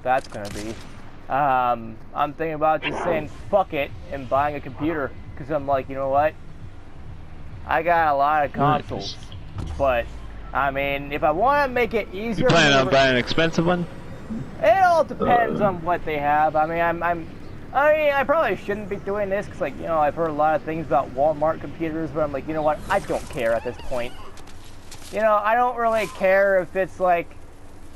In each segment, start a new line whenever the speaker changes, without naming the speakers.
that's gonna be. I'm thinking about just saying fuck it and buying a computer because I'm like, you know what? I got a lot of consoles, but I mean, if I want to make it easier,
You planning on buying an expensive one?
It all depends on what they have. I mean, I probably shouldn't be doing this because, like, you know, I've heard a lot of things about Walmart computers, but I'm like, you know what? I don't care at this point. You know, I don't really care if it's like,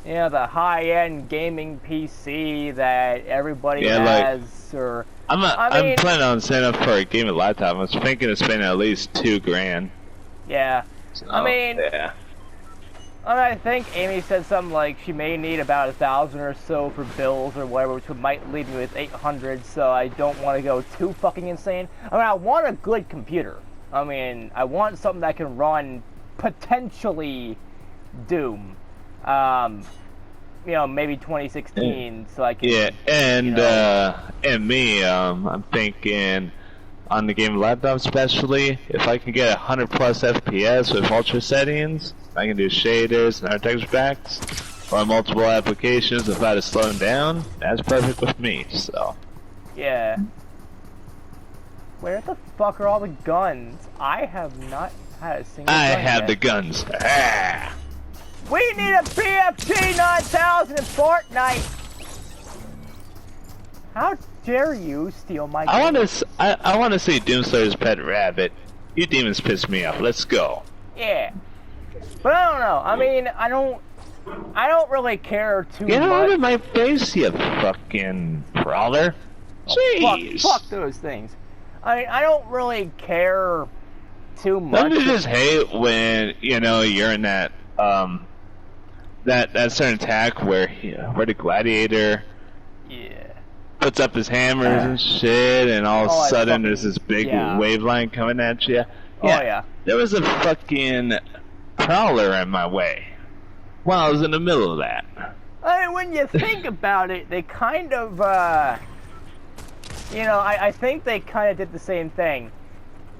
you know, the high-end gaming PC that everybody has, like, or
I'm planning on setting up for a gaming laptop. I was thinking of spending at least $2,000.
Yeah.
So,
I mean,
yeah.
I think Amy said something like she may need about 1,000 or so for bills or whatever, which might leave me with 800. So I don't want to go too fucking insane. I mean, I want a good computer. I mean, I want something that can run potentially Doom. You know, maybe 2016, so I can.
Yeah, and
you know,
and me, I'm thinking on the game laptop especially, if I can get 100 plus FPS with ultra settings, I can do shaders and our texture packs, or multiple applications without it slowing down. That's perfect with me. So.
Yeah. Where the fuck are all the guns? I have not had a single.
I
gun
have
yet.
the guns. Ah.
We need a BFG 9000 in Fortnite! How dare you steal my gun?
I want to see Doomslayer's Pet Rabbit. You demons piss me off. Let's go.
Yeah. But I don't know. I mean, I don't really care too much.
Get out of my face, you fucking prowler. Jeez.
Fuck those things. I mean, I don't really care too much.
Don't you just hate when, you know, you're in that that certain attack where the gladiator puts up his hammers and shit, and all of a sudden there's this big wave line coming at you. Yeah, there was a fucking prowler in my way while I was in the middle of that.
I mean, when you think about it, they kind of, you know, I think they kind of did the same thing.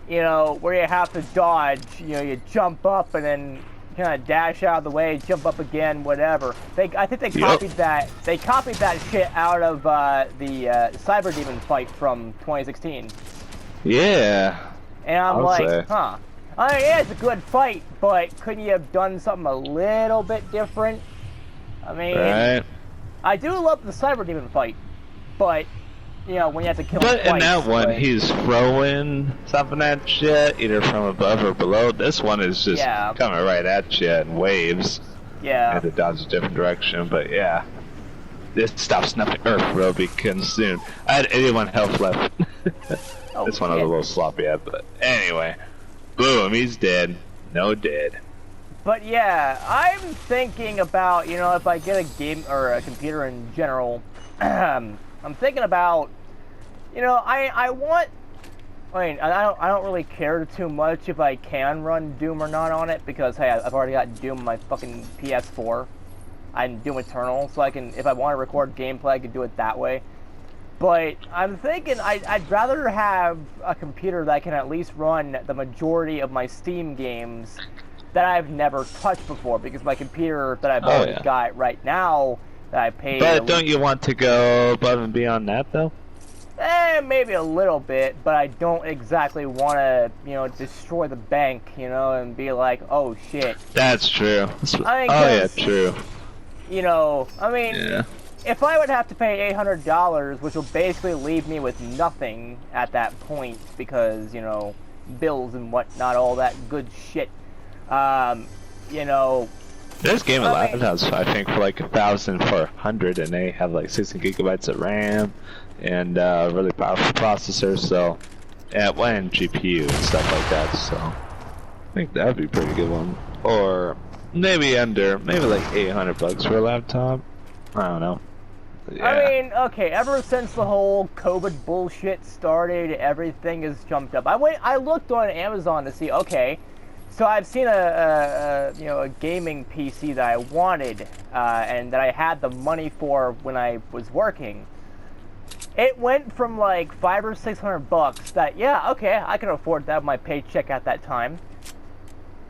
You know, where you have to dodge, you know, you jump up and then kind of dash out of the way, jump up again, whatever. I think they copied that. They copied that shit out of the Cyber Demon fight from 2016.
Yeah.
And I'm huh. I mean, yeah, it's a good fight, but couldn't you have done something a little bit different? I mean, I do love the Cyber Demon fight, but you know, when you have to kill him twice.
But in that one, he's throwing something at you, either from above or below. This one is just coming right at you in waves.
Yeah.
You have to dodge a different direction, but yeah. This stops nothing. Earth will be consumed. I had 81 health left. This one was a little sloppy, but anyway. Boom, he's dead. No dead.
But yeah, I'm thinking about, you know, if I get a game or a computer in general, I'm thinking about, you know, I don't really care too much if I can run Doom or not on it, because hey, I've already got Doom on my fucking PS4. I'm Doom Eternal, so I can, if I want to record gameplay, I can do it that way. But I'm thinking I'd rather have a computer that can at least run the majority of my Steam games that I've never touched before, because my computer that I've already got right now, that I paid...
But don't you want to go above and beyond that, though?
Maybe a little bit, but I don't exactly want to, you know, destroy the bank, you know, and be like, oh shit.
That's true.
I mean,
true.
You know, I mean, if I would have to pay $800, which will basically leave me with nothing at that point, because, you know, bills and whatnot, all that good shit, you know...
There's game laptops, I think, for like 1,400, and they have like 16 gigabytes of RAM and really powerful processor, so and GPU and stuff like that. So I think that would be a pretty good one. Or maybe like 800 bucks for a laptop. I don't know. Yeah.
I mean, okay, ever since the whole COVID bullshit started, everything has jumped up. I looked on Amazon to see, okay. So I've seen a gaming PC that I wanted and that I had the money for when I was working. It went from like $500 or $600 that, yeah, okay, I can afford that with my paycheck at that time.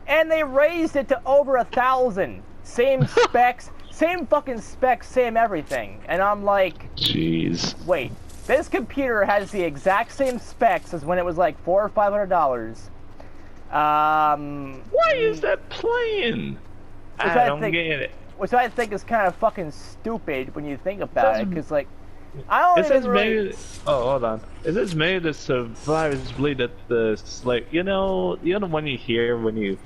And they raised it to over 1,000. Same specs, Same fucking specs, same everything. And I'm like,
jeez.
wait, this computer has the exact same specs as when it was like $400 or $500.
Why is that playing? I don't get it.
Which I think is kind of fucking stupid when you think about it, because like, I don't
It says
even really...
oh, hold on. It says maybe the survivors believe that the you know when you hear when you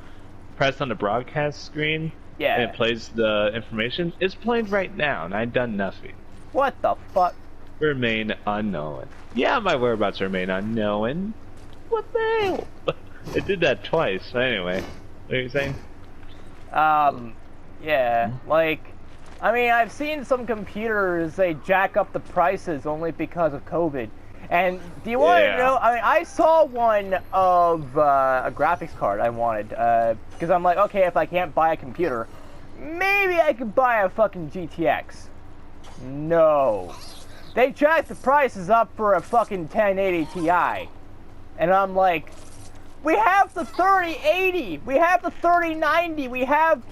press on the broadcast screen,
Yeah.
and it plays the information. It's playing right now, and I've done nothing.
What the fuck?
Remain unknown. Yeah, my whereabouts remain unknown. What the hell? It did that twice. Anyway, what are you saying?
Yeah, like, I mean, I've seen some computers, they jack up the prices only because of COVID. And do you want to know, I mean, I saw one of a graphics card I wanted, because I'm like, okay, if I can't buy a computer, maybe I could buy a fucking GTX. No. They jacked the prices up for a fucking 1080 Ti. And I'm like, we have the 3080, we have the 3090, we have...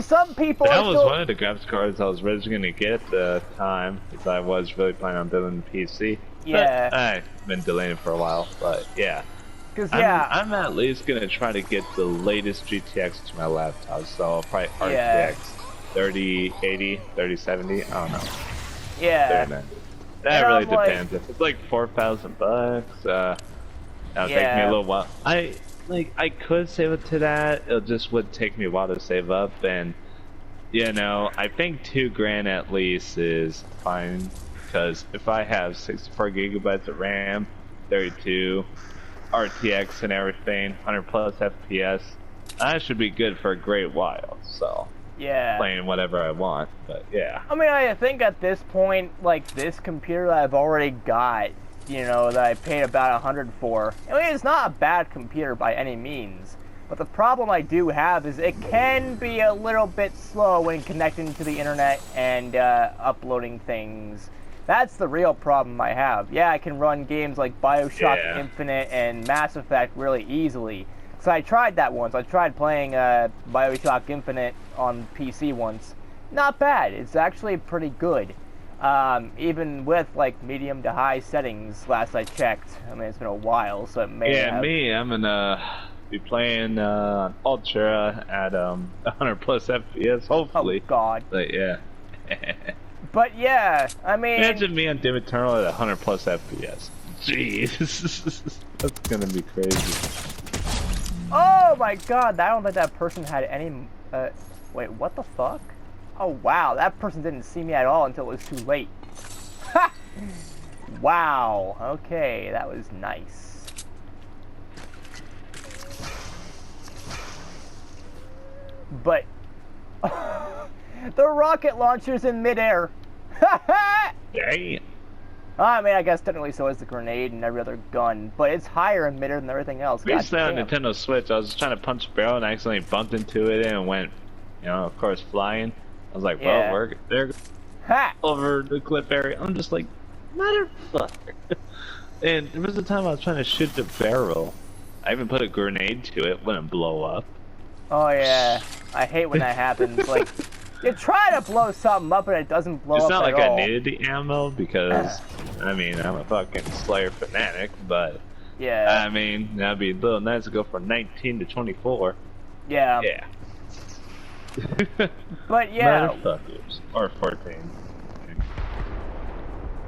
Some people
that was one of the graphics cards I was originally going to get at the time, because I was really planning on building the PC.
Yeah.
But I've been delaying it for a while, but yeah.
Cause yeah,
I'm at least going to try to get the latest GTX to my laptop, so probably RTX 3080, 3070, I don't know.
Yeah.
That really depends. If it's like $4,000, that'll take me a little while. I could save it to that. It just would take me a while to save up, and you know, I think $2,000 at least is fine. Because if I have 64 gigabytes of RAM, 32 RTX and everything, 100 plus FPS, I should be good for a great while. So
yeah,
playing whatever I want. But yeah.
I mean, I think at this point, like this computer that I've already got, you know, that I paid about 100 for. I mean, it's not a bad computer by any means, but the problem I do have is it can be a little bit slow when connecting to the internet and uploading things. That's the real problem I have. Yeah, I can run games like Bioshock Infinite and Mass Effect really easily. So I tried that once. I tried playing Bioshock Infinite on PC once. Not bad. It's actually pretty good. Even with like medium to high settings last I checked. I mean, it's been a while, so it may have...
I'm gonna be playing Ultra at 100 plus FPS, hopefully.
Oh god.
But yeah.
But yeah, I mean...
Imagine me on Doom Eternal at 100 plus FPS. Jeez. That's gonna be crazy.
Oh my god, I don't think that person had any... wait, what the fuck? Oh wow, that person didn't see me at all until it was too late. Ha! Wow, okay, that was nice. But... the rocket launcher's in midair.
Dang.
I mean, I guess technically so is the grenade and every other gun, but it's higher in midair than everything else.
Recently on Nintendo Switch, I was trying to punch a barrel and I accidentally bumped into it and went, you know, of course, flying. I was like, well, we're there over the cliff area. I'm just like, motherfucker. And there was a time I was trying to shoot the barrel. I even put a grenade to it, wouldn't blow up.
Oh yeah, I hate when that happens. Like, you try to blow something up and it doesn't blow up at all.
It's not like I needed the ammo because, I mean, I'm a fucking Slayer fanatic, but
yeah,
I mean, that'd be a little nice to go from 19 to 24.
Yeah.
Yeah.
But yeah.
Motherfuckers. Or 14.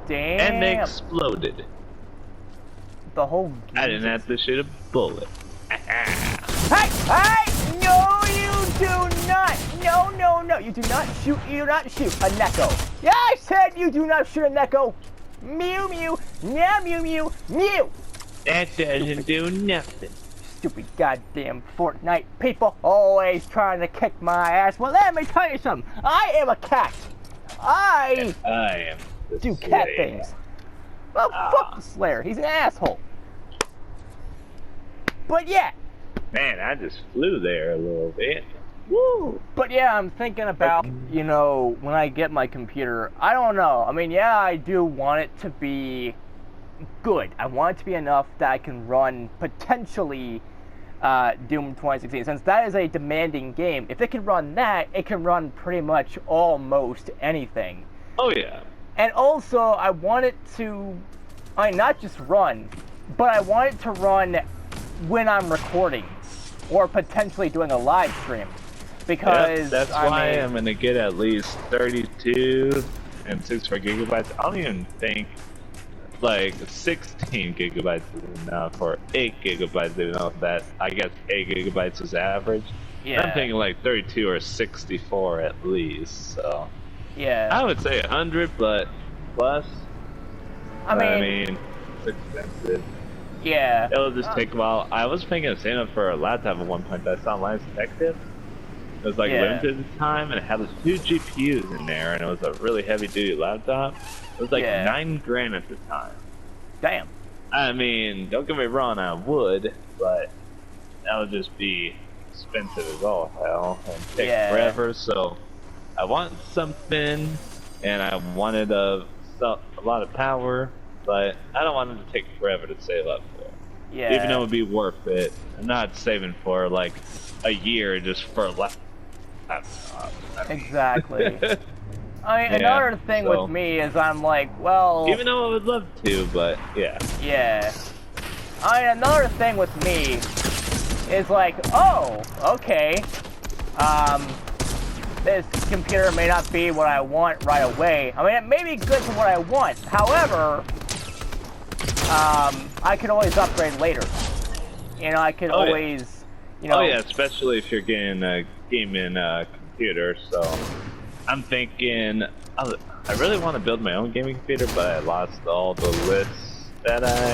Damn.
And they exploded.
The whole game.
I didn't have to shoot a bullet.
Hey! Hey! No, you do not! No, no, no! You do not shoot a Neko! Yeah, I said you do not shoot a Neko! Mew, mew! Meow, mew, mew! Mew!
That doesn't do nothing.
Stupid goddamn Fortnite people always trying to kick my ass. Well, let me tell you something. I am a cat. I
am
do cat things. Well, fuck the Slayer. He's an asshole. But yeah.
Man, I just flew there a little bit. Woo!
But yeah, I'm thinking about, you know, when I get my computer, I don't know. I mean, yeah, I do want it to be good. I want it to be enough that I can run potentially Doom 2016. Since that is a demanding game, if it can run that, it can run pretty much almost anything.
Oh yeah.
And also, I want it to, not just run, but I want it to run when I'm recording, or potentially doing a live stream. Because
that's why I'm gonna get at least 32 and 64 gigabytes. I don't even think like 16 gigabytes is enough, or 8 gigabytes is enough. That I guess 8 gigabytes is average.
Yeah.
I'm thinking like 32 or 64 at least. So
yeah,
I would say 100, but plus.
I mean,
it's expensive.
Yeah.
It'll just take a while. I was thinking of saving up for a laptop at one point. That's not lines effective. It was like limited at the time, and it had 2 GPUs in there, and it was a really heavy-duty laptop. It was like $9 grand at the time.
Damn.
I mean, don't get me wrong, I would, but that would just be expensive as all hell and take forever. So I want something, and I wanted a lot of power, but I don't want it to take forever to save up for.
Yeah.
Even though it would be worth it. I'm not saving for like a year just for a laptop.
Exactly. I mean, another thing with me is I'm like, well...
Even though I would love to, but yeah.
Yeah. I mean, another thing with me is like, oh, okay. This computer may not be what I want right away. I mean, it may be good for what I want. However, I could always upgrade later. You know, I could always, you know...
Oh yeah, especially if you're getting a gaming computer, so... I'm thinking, I really want to build my own gaming computer, but I lost all the lists that I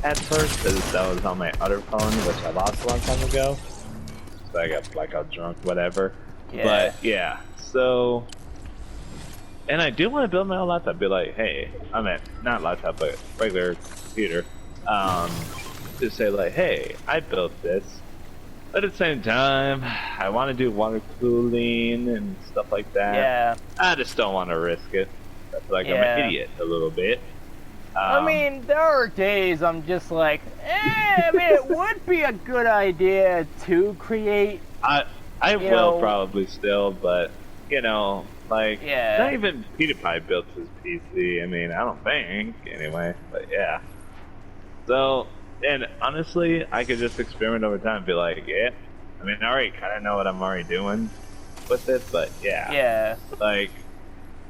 had first, because that was on my other phone, which I lost a long time ago. So I got blackout drunk, whatever.
Yeah.
But yeah, so... And I do want to build my own laptop, be like, hey, I mean, not laptop, but regular computer. To say like, hey, I built this. But at the same time, I want to do water cooling and stuff like that.
Yeah.
I just don't want to risk it. I feel like I'm an idiot a little bit.
I mean, there are days I'm just like, I mean, it would be a good idea to create.
I will probably still, but, you know, like, not even PewDiePie built his PC. I mean, I don't think, anyway, but yeah. So... And honestly, I could just experiment over time and be like, I mean, I already kind of know what I'm already doing with it, but yeah. Like,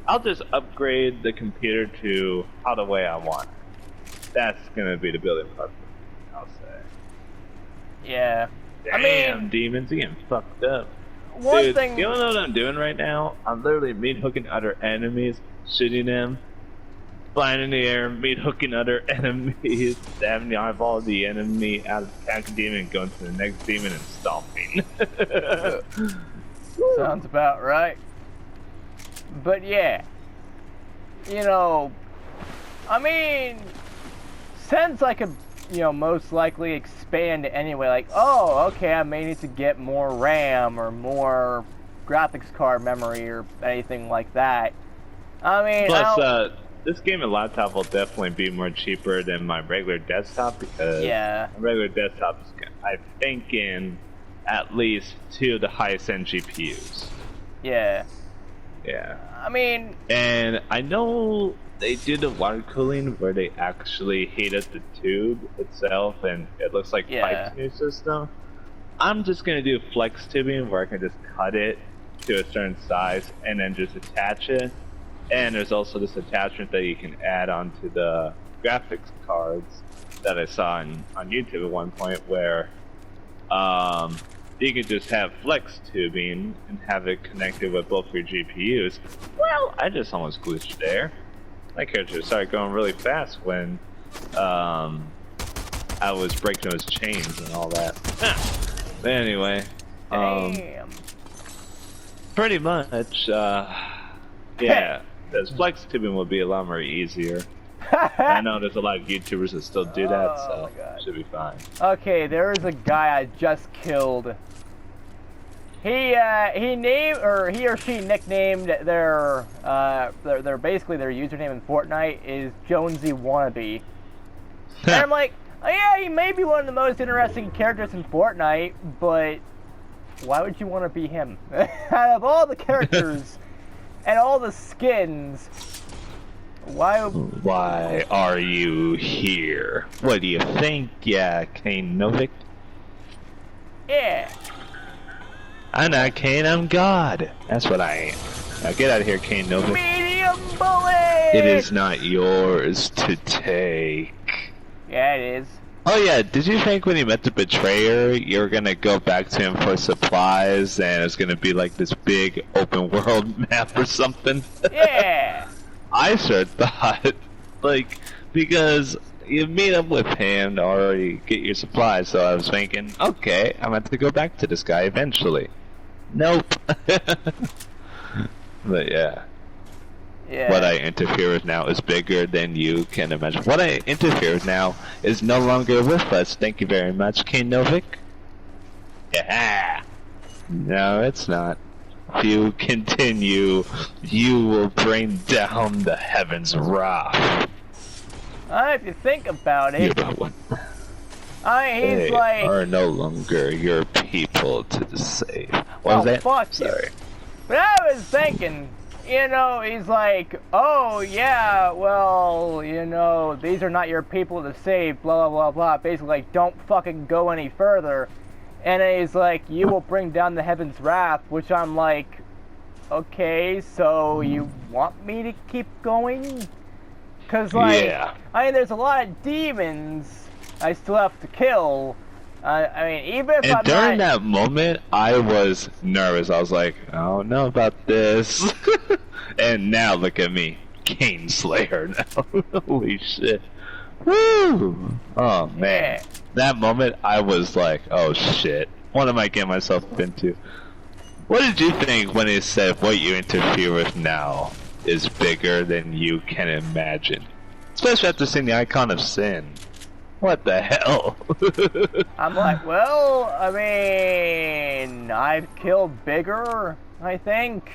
I'll just upgrade the computer to how the way I want it. That's gonna be the building part, I'll say.
Yeah.
Damn,
I mean,
demons, you getting fucked up.
Dude,
you know what I'm doing right now? I'm literally meat hooking other enemies, shooting them, flying in the air, meat hooking other enemies, stabbing the eyeball of the enemy out of attacking demon and going to the next demon and stomping.
Sounds about right. But yeah, you know, I mean, since I could, you know, most likely expand anyway, like, oh, okay, I may need to get more RAM or more graphics card memory or anything like that. I mean,
plus, this gaming laptop will definitely be more cheaper than my regular desktop, because my regular desktop is, I'm thinking, at least 2 of the highest end GPUs.
Yeah.
Yeah.
I mean...
And I know they do the water cooling where they actually heat up the tube itself and it looks like pipes in your system. I'm just going to do flex tubing where I can just cut it to a certain size and then just attach it. And there's also this attachment that you can add onto the graphics cards that I saw on YouTube at one point, where you could just have flex tubing and have it connected with both your GPUs. Well, I just almost glitched there. My character started going really fast when I was breaking those chains and all that. But anyway, pretty much, yeah. Because flex tubing will be a lot more easier. I know there's a lot of YouTubers that still do that, so it should be fine.
Okay, there is a guy I just killed. He or she nicknamed their basically their username in Fortnite is Jonesy Wannabe. And I'm like, Yeah, he may be one of the most interesting characters in Fortnite, but why would you want to be him? Out of all the characters and all the skins,
Why are you here? What do you think, yeah, Kane Novik?
Yeah.
I'm not Kane, I'm God. That's what I am. Now get out of here, Kane Novik.
Medium bullet!
It is not yours to take.
Yeah, it is.
Oh yeah, did you think when you met the betrayer, you were gonna go back to him for supplies and it's gonna be like this big open world map or something?
Yeah.
I sure thought, like, because you meet up with him to already get your supplies, so I was thinking, okay, I'm going to go back to this guy eventually. Nope. But yeah.
Yeah.
What I interfere with now is bigger than you can imagine. What I interfere with now is no longer with us. Thank you very much, King Novik. Yeah. No, it's not. If you continue, you will bring down the heavens' wrath.
If you think about it,
He's
he's like...
are no longer your people to save. What was that?
Fuck
Sorry.
You. But I was thinking, you know, he's like, oh yeah, well, you know, these are not your people to save, blah, blah, blah, blah. Basically, like, don't fucking go any further. And then he's like, you will bring down the heaven's wrath, which I'm like, okay, so you want me to keep going? Because, like,
yeah.
I mean, there's a lot of demons I still have to kill. I mean, even if I'm
during
not...
that moment, I was nervous. I was like, I don't know about this. And now, look at me. Kane Slayer now. Holy shit. Woo! Oh, man.
Yeah.
That moment, I was like, oh shit. What am I getting myself into? What did you think when he said what you interfere with now is bigger than you can imagine? Especially after seeing the icon of sin. What the hell?
I'm like, well, I mean, I've killed bigger, I think.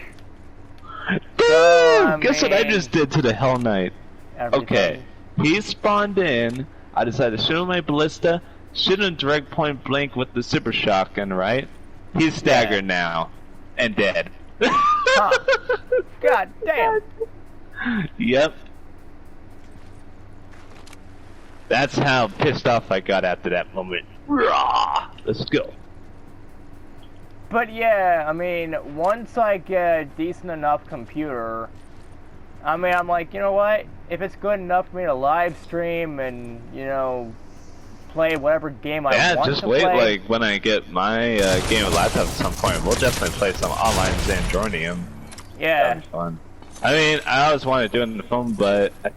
Dude, guess what I just did to the Hell Knight?
Everything.
Okay, he spawned in. I decided to shoot him my ballista, shoot him direct point blank with the super shotgun, right? He's staggered now. And dead.
Huh. God damn.
Yep. That's how pissed off I got after that moment. Rah! Let's go.
But yeah, I mean, once I get a decent enough computer, I mean, I'm like, you know what? If it's good enough for me to live stream and, you know, play whatever game I want to play.
Yeah, just wait, like, when I get my game of laptop at some point, we'll definitely play some online Zandronium.
Yeah.
That'd be fun. I mean, I always wanted to do it on the phone, but I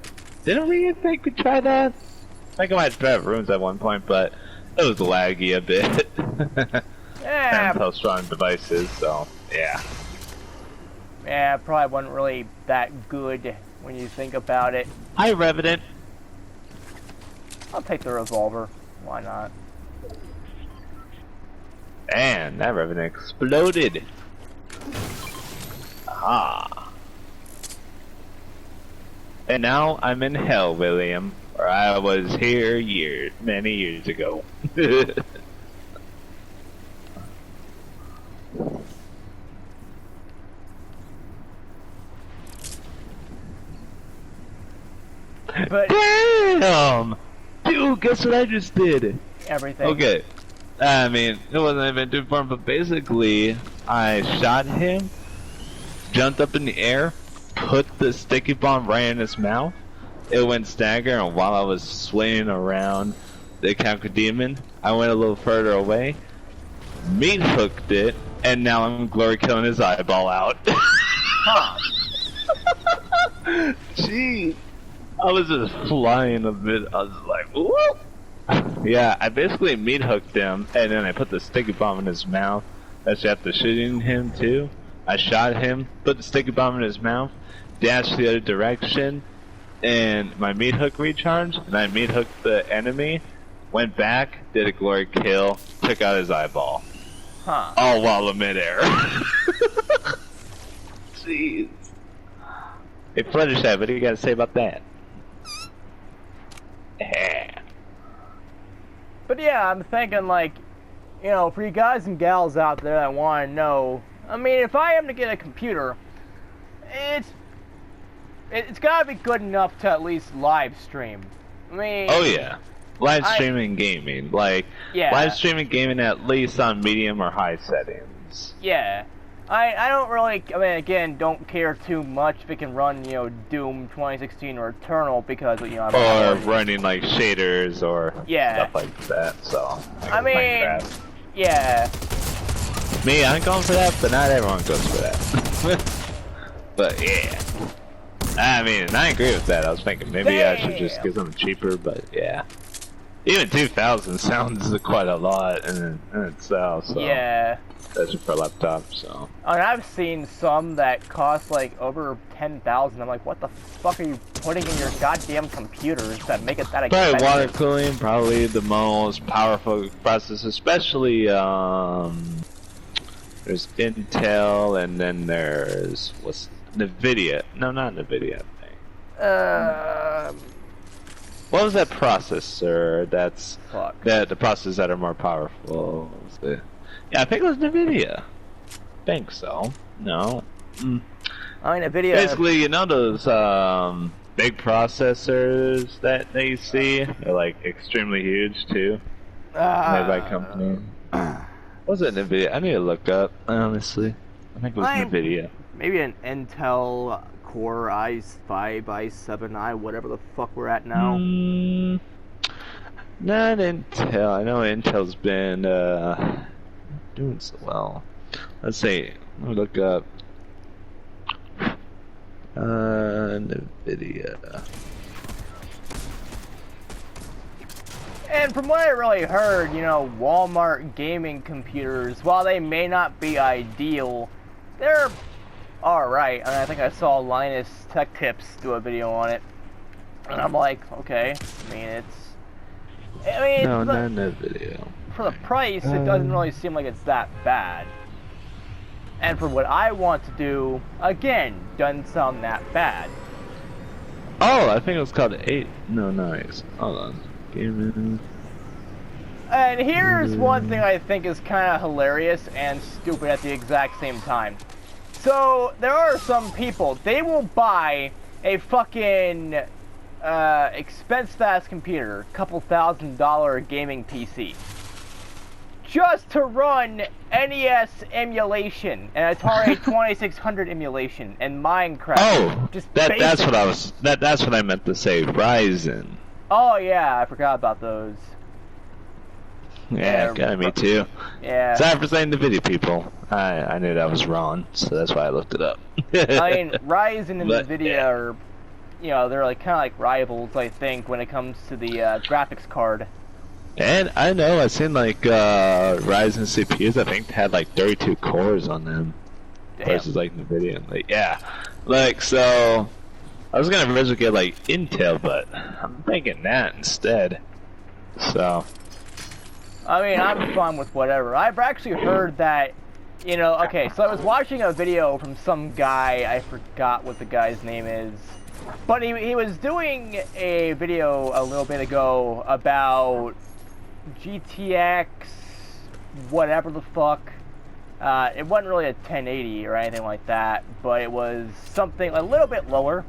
didn't really think we'd try that. I think I might try it rooms at one point, but it was laggy a bit.
Yeah.
And post-strong devices, so, yeah.
Yeah, probably wasn't really that good when you think about it.
Hi, Revenant.
I'll take the revolver. Why not?
Man, that Revenant exploded. Ah. And now I'm in hell, William. Or I was here many years ago.
But
damn! Dude, guess what I just did?
everything.
Okay. I mean, it wasn't even too far, but basically, I shot him, jumped up in the air, put the sticky bomb right in his mouth. It went stagger, and while I was swaying around the Demon, I went a little further away, meat hooked it, and now I'm glory killing his eyeball out.
Huh.
Jeez. I was just flying a bit. I was like, whoop! Yeah, I basically meat hooked him, and then I put the sticky bomb in his mouth. That's after shooting him, too. I shot him, put the sticky bomb in his mouth, dashed the other direction, and my meat hook recharged, and I meat hooked the enemy, went back, did a glory kill, took out his eyeball.
Huh.
All while in midair. Jeez. Hey, Fluttershy, what do you got to say about that? Yeah.
But yeah, I'm thinking like, you know, for you guys and gals out there that want to know, I mean, if I am to get a computer, it's gotta be good enough to at least live stream. I mean,
oh yeah, live streaming gaming, like live streaming gaming at least on medium or high settings.
Yeah, I don't really, I mean, again, don't care too much if it can run, you know, Doom 2016 or Eternal because, you know,
or running like shaders or stuff like that. So
I mean,
Minecraft.
Yeah.
Me, I'm going for that, but not everyone goes for that. But yeah. I mean, and I agree with that. I was thinking maybe I should just get something cheaper, but yeah. Even 2,000 sounds quite a lot in itself, so.
Yeah.
Especially for a laptop, so.
I mean, I've seen some that cost like over 10,000. I'm like, what the fuck are you putting in your goddamn computers that make it that expensive?
Probably water cooling, probably the most powerful processor, especially, there's Intel, and then there's, what's NVIDIA? No, not NVIDIA, I think. What was that processor that's... the processors that are more powerful? Yeah, I think it was NVIDIA. I think so. No.
I mean, NVIDIA...
Basically, you know those, big processors that you see? They're, like, extremely huge, too. Made by company. Was it NVIDIA? I need to look up, honestly. I think it was NVIDIA.
Maybe an Intel Core i5, i7, whatever the fuck we're at now.
Not Intel. I know Intel's been doing so well. Let's see. Let me look up NVIDIA.
And from what I really heard, you know, Walmart gaming computers, while they may not be ideal, they're alright. I mean, I think I saw Linus Tech Tips do a video on it. And I'm like, okay. I mean,
no, not that video.
For the price, it doesn't really seem like it's that bad. And for what I want to do, again, doesn't sound that bad.
Oh, I think it was called 8. No, nice. Hold on. Gaming.
And here's one thing I think is kind of hilarious and stupid at the exact same time. So, there are some people, they will buy a fucking expensive-ass computer, couple $1,000 gaming PC, just to run NES emulation and Atari 2600 emulation and Minecraft.
Oh, that's what I meant to say. Ryzen.
Oh yeah, I forgot about those.
Yeah, me too.
Yeah.
Sorry for saying the video, people. I knew that was wrong, so that's why I looked it up.
I mean, Ryzen and NVIDIA are, you know, they're like kind of like rivals, I think, when it comes to the graphics card.
And I know I've seen like Ryzen CPUs. I think had like 32 cores on them.
Damn.
Versus like NVIDIA. Like like so. I was gonna originally get like Intel, but I'm thinking that instead. So.
I mean, I'm fine with whatever. I've actually heard that, you know, okay, so I was watching a video from some guy, I forgot what the guy's name is, but he was doing a video a little bit ago about GTX, whatever the fuck. It wasn't really a 1080 or anything like that, but it was something a little bit lower.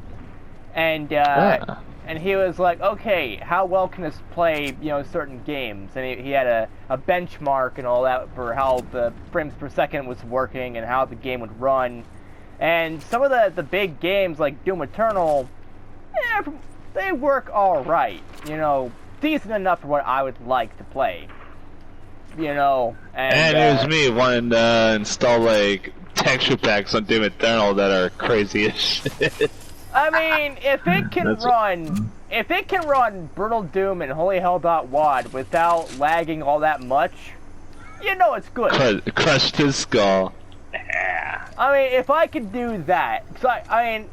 And he was like, okay, how well can this play, you know, certain games? And he had a benchmark and all that for how the frames per second was working and how the game would run. And some of the big games like Doom Eternal, they work alright. You know, decent enough for what I would like to play. You know, and
here's me wanting to install like texture packs on Doom Eternal that are crazy as shit.
I mean, if it can run Brutal Doom and Holy Hell.wad without lagging all that much, you know it's good.
Crushed his skull.
I mean, if I could do that, so I mean,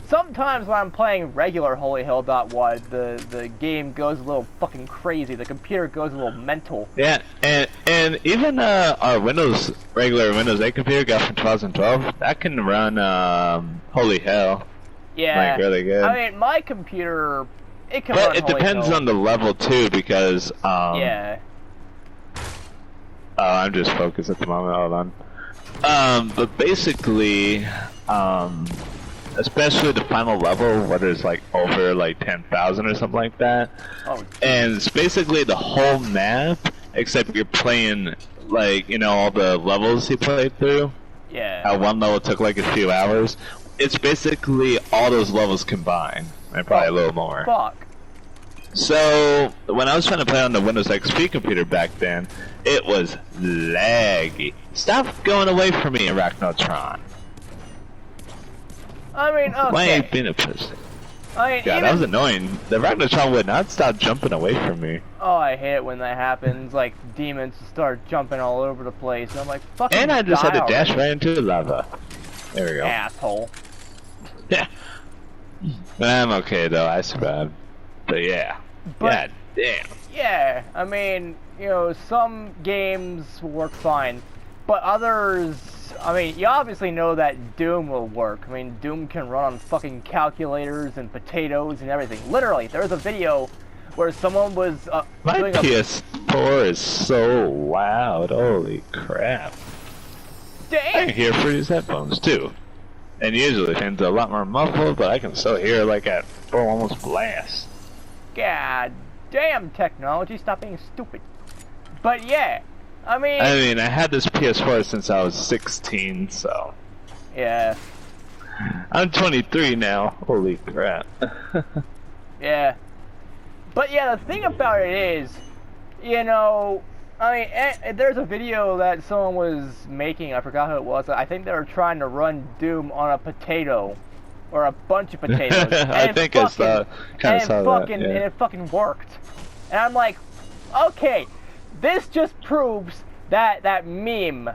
sometimes when I'm playing regular Holy Hell.wad, the game goes a little fucking crazy. The computer goes a little mental.
Yeah, and even our regular Windows 8 computer got from 2012, that can run Holy Hell.
Yeah,
like really good.
I mean, my computer, it can
but
run
it depends on the level too, because I'm just focused at the moment. Hold on. But basically, especially the final level, where there's like over like 10,000 or something like that.
Oh.
And it's basically the whole map, except you're playing like, you know, all the levels he played through.
Yeah.
One level took like a few hours. It's basically all those levels combined, and probably a little more.
Fuck.
So, when I was trying to play on the Windows XP computer back then, it was laggy. Stop going away from me, Arachnotron.
I mean, okay.
Why ain't been a pussy?
I mean,
God, that was annoying. The Arachnotron would not stop jumping away from me.
Oh, I hate it when that happens. Like, demons start jumping all over the place. And I'm like, fucking
And I just had to dash
already.
right into the lava. There we go.
Asshole.
Yeah. I'm okay, though. I survived. But yeah.
But,
God damn.
Yeah, I mean, you know, some games work fine, but others, I mean, you obviously know that Doom will work. I mean, Doom can run on fucking calculators and potatoes and everything. Literally, there's a video where someone was
My
doing
PS4 is so loud. Holy crap. I
Damn!
can hear through these headphones, too. And usually it's a lot more muffled, but I can still hear like at full almost blast.
God damn technology, stop being stupid. But yeah, I mean,
I had this PS4 since I was 16, so.
yeah,
I'm 23 now. Holy crap.
yeah. But yeah, the thing about it is, you know, I mean, there's a video that someone was making, I forgot who it was, I think they were trying to run Doom on a potato. Or a bunch of potatoes.
I think it's kind of saw that, yeah.
And it fucking worked. And I'm like, okay, this just proves that meme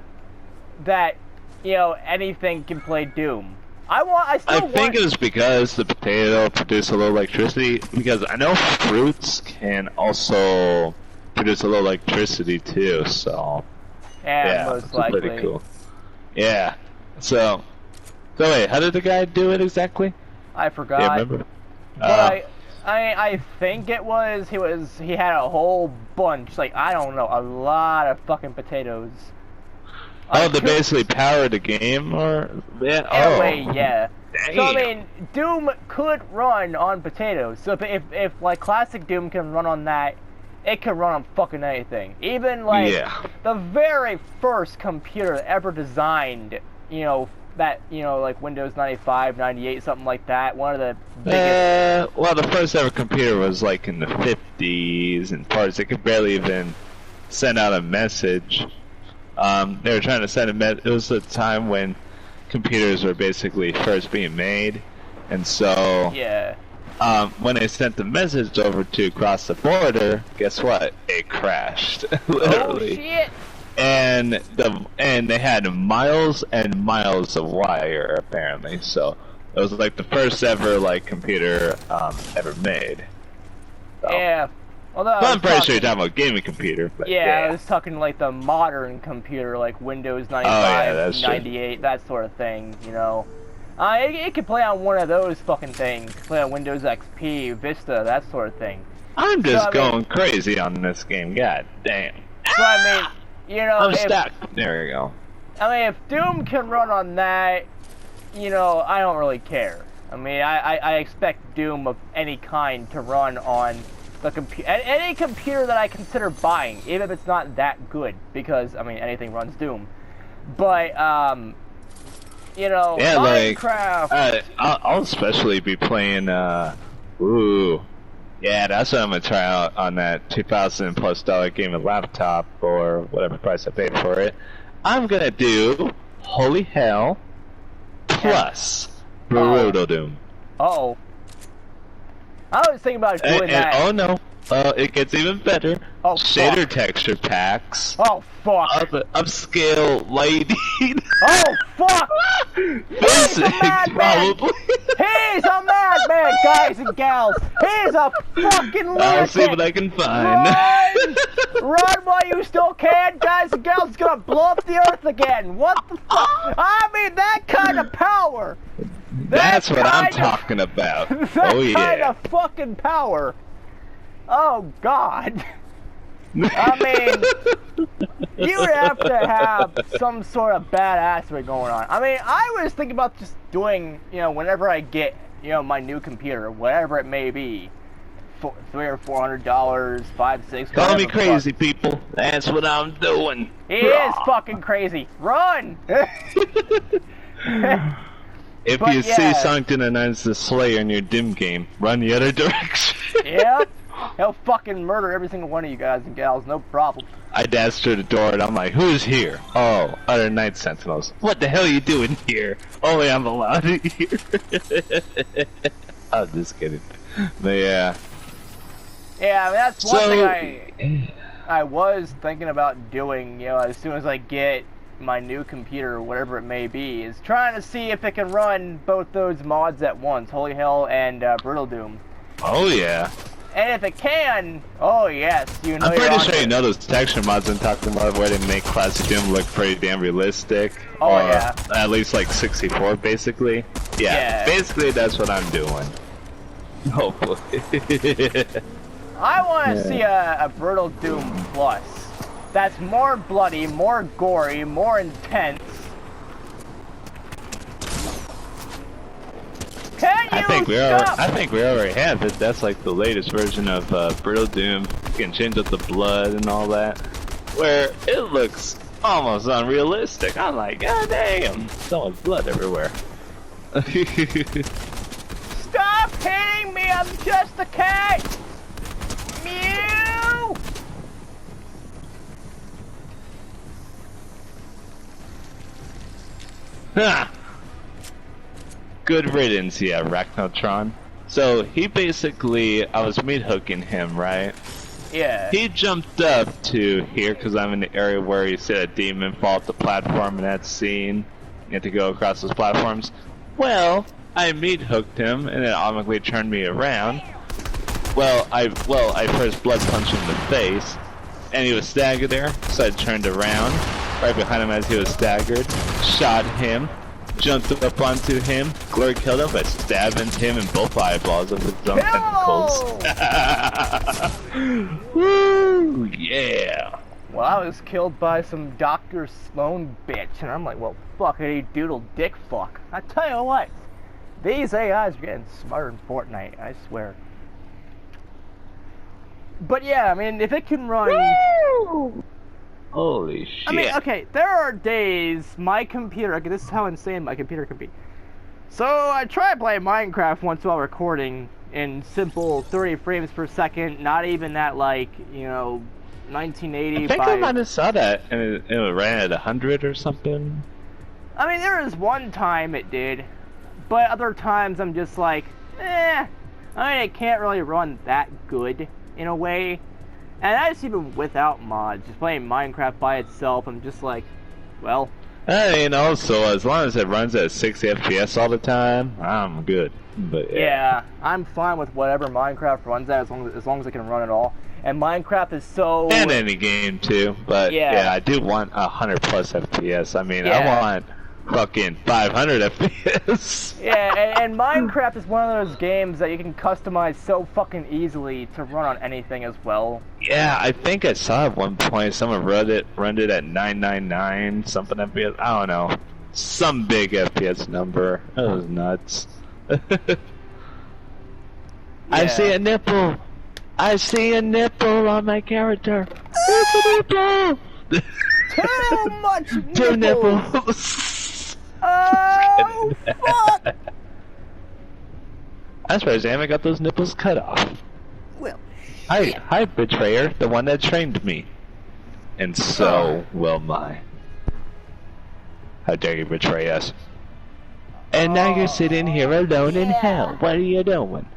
that, you know, anything can play Doom. I
think it's because the potato produces a little electricity. Because I know fruits can also produce a little electricity too. So
yeah, most likely.
Pretty cool. Yeah. So wait, how did the guy do it exactly?
I forgot.
Yeah, remember?
But I think it was he had a whole bunch, like I don't know, a lot of fucking potatoes.
Oh, they basically power the game, or yeah.
In
Oh,
a way, yeah.
Damn.
So I mean, Doom could run on potatoes. So if like classic Doom can run on that, it can run on fucking anything. Even like the very first computer ever designed, you know, that, you know, like Windows 95, 98, something like that. One of the biggest.
Well, the first ever computer was like in the 50s and parts. It could barely even send out a message. They were trying to send a message. It was a time when computers were basically first being made, and so
yeah.
When they sent the message over to cross the border, guess what? It crashed. Literally.
Oh shit!
And they had miles and miles of wire apparently, so it was like the first ever like computer ever made. So.
Yeah. Although
I'm pretty sure you're talking about gaming computer. But
yeah, I was talking like the modern computer, like Windows 95,
that's
98, true. That sort of thing. You know, it could play on one of those fucking things. Play on Windows XP, Vista, that sort of thing.
I'm just going crazy on this game. God damn.
So I mean. You know,
I'm stuck. There we go.
I mean, if Doom can run on that, you know, I don't really care. I mean, I expect Doom of any kind to run on the any computer that I consider buying, even if it's not that good, because I mean, anything runs Doom. But you know,
yeah,
Minecraft.
Like, I'll especially be playing. Yeah, that's what I'm gonna try out on that $2,000+ gaming laptop or whatever price I paid for it. I'm gonna do Holy Hell plus Brutal Doom.
Uh-oh. I was thinking about doing that.
Oh no, it gets even better.
Oh,
shader
fuck.
texture packs.
Oh fuck.
Upscale lighting.
Oh fuck.
Physics, probably.
He's a madman, guys and gals. He's a fucking lunatic.
I'll see what I can find.
Run! Run while you still can, guys and gals. It's gonna blow up the earth again. What the fuck? I mean, that kind of power.
That's what I'm talking about.
That
Oh yeah.
kind of fucking power. Oh God. I mean, You would have to have some sort of badassery going on. I mean, I was thinking about just doing, you know, whenever I get, you know, my new computer, whatever it may be, $300 or $400, $500, $600.
Call me crazy, people. That's what I'm doing.
He is fucking crazy. Run!
If
But
you
yeah.
see something announce the Slayer in your dim game, run the other direction.
Yep. He'll fucking murder every single one of you guys and gals, no problem.
I dash through the door and I'm like, who's here? Oh, other Night Sentinels. What the hell are you doing here? Only I'm allowed here. I'm just kidding. But yeah.
Yeah, I mean, that's one thing I was thinking about doing, you know, as soon as I get my new computer or whatever it may be, is trying to see if it can run both those mods at once, Holy Hell and Brutal Doom.
Oh yeah.
And if it can, oh yes, you know.
I'm pretty sure you know those texture mods I'm talking about where they make Classic Doom look pretty damn realistic.
Oh
or
yeah.
At least like 64 basically. Yeah. Basically that's what I'm doing. Hopefully.
I want to see a Brutal Doom Plus. That's more bloody, more gory, more intense.
I think we already have it. That's like the latest version of Brutal Doom. You can change up the blood and all that, where it looks almost unrealistic. I'm like, god damn, so much blood everywhere.
Stop hitting me! I'm just a cat. Mew.
Ha! Good riddance, yeah, Arachnotron. So he basically, I was meat hooking him, right?
Yeah.
He jumped up to here because I'm in the area where he said a demon fall off the platform in that scene. You have to go across those platforms. Well, I meat hooked him and it automatically turned me around. Well, I first blood punched him in the face, and he was staggered there, so I turned around, right behind him as he was staggered, shot him, jumped up onto him, glory killed him by stabbing him in both eyeballs with his own tentacles. Woo! Yeah!
Well, I was killed by some Dr. Sloan bitch, and I'm like, well, fuckity doodle dick fuck. I tell you what, these AIs are getting smarter in Fortnite, I swear. But yeah, I mean, if it can run...
Woo! Holy shit.
I mean, okay, there are days my computer, okay, this is how insane my computer can be. So I try to play Minecraft once while recording in simple 30 frames per second, not even that, like, you know, 1980
I think I might have saw that, and it ran at 100 or something.
I mean, there was one time it did, but other times I'm just like, I mean, it can't really run that good, in a way. And that's even without mods, just playing Minecraft by itself, I'm just like, well...
I mean, also, as long as it runs at 60 FPS all the time, I'm good. But
yeah, I'm fine with whatever Minecraft runs at, as long as it can run at all. And Minecraft is so...
And any game, too. But, yeah I do want 100 plus FPS. I mean, I want fucking 500 FPS.
Yeah, and Minecraft is one of those games that you can customize so fucking easily to run on anything as well.
Yeah, I think I saw at one point someone run it at 999 something FPS. I don't know, some big FPS number. That was nuts. I see a nipple. I see a nipple on my character. It's a nipple.
Too much nipples.
Two nipples.
Oh, fuck!
I'm surprised I haven't got those nipples cut off.
Well,
hi, betrayer, the one that trained me. And so will mine. How dare you betray us? And now you're sitting here alone in hell. What are you doing?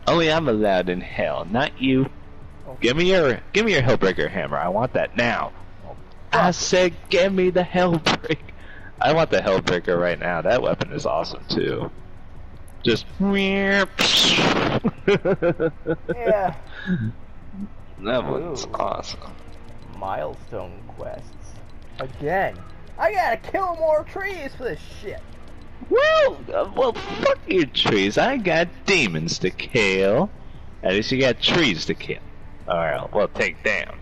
Only I'm allowed in hell, not you. Give me your Hellbreaker hammer. I want that now. I said, give me the Hellbreaker. I want the Hellbreaker right now. That weapon is awesome too. Just
yeah.
That one's awesome.
Milestone quests. Again. I gotta kill more trees for this shit.
Well, fuck your trees. I got demons to kill. At least you got trees to kill. Alright, well, take down.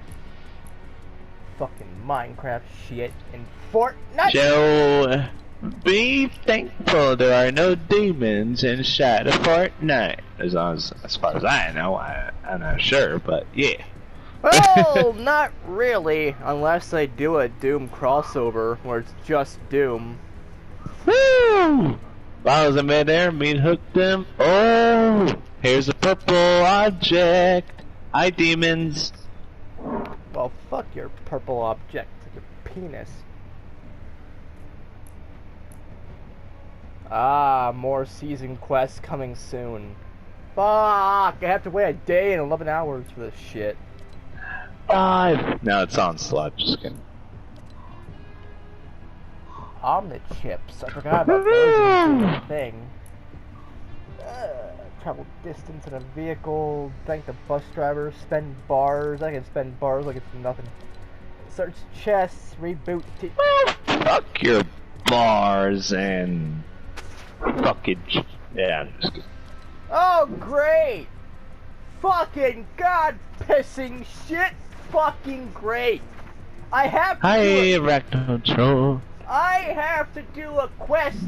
Fucking Minecraft shit in Fortnite.
Joe, be thankful there are no demons inside of Fortnite. As far as I know, I'm not sure, but yeah.
Well, not really, unless they do a Doom crossover where it's just Doom.
Woo! While I was in midair, me hooked them. Oh, here's a purple object. Hi, demons.
Well, fuck your purple object, your penis. Ah, more season quests coming soon. Fuck! I have to wait a day and 11 hours for this shit.
5. No, it's on slot. Just kidding.
Omni chips. I forgot about those in the thing. Travel distance in a vehicle. Thank the bus driver. Spend bars. I can spend bars like it's nothing. Search chests. Reboot.
Fuck your bars and fucking. Yeah, I'm just kidding.
Oh, great! Fucking god pissing shit! Fucking great! I have to I have to do a quest,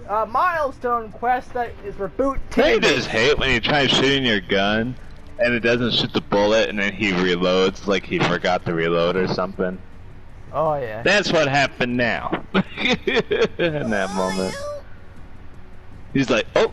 a milestone quest that is for boot
I just hate when you try shooting your gun and it doesn't shoot the bullet and then he reloads like he forgot to reload or something.
Oh yeah.
That's what happened now. In that moment. He's like, oh.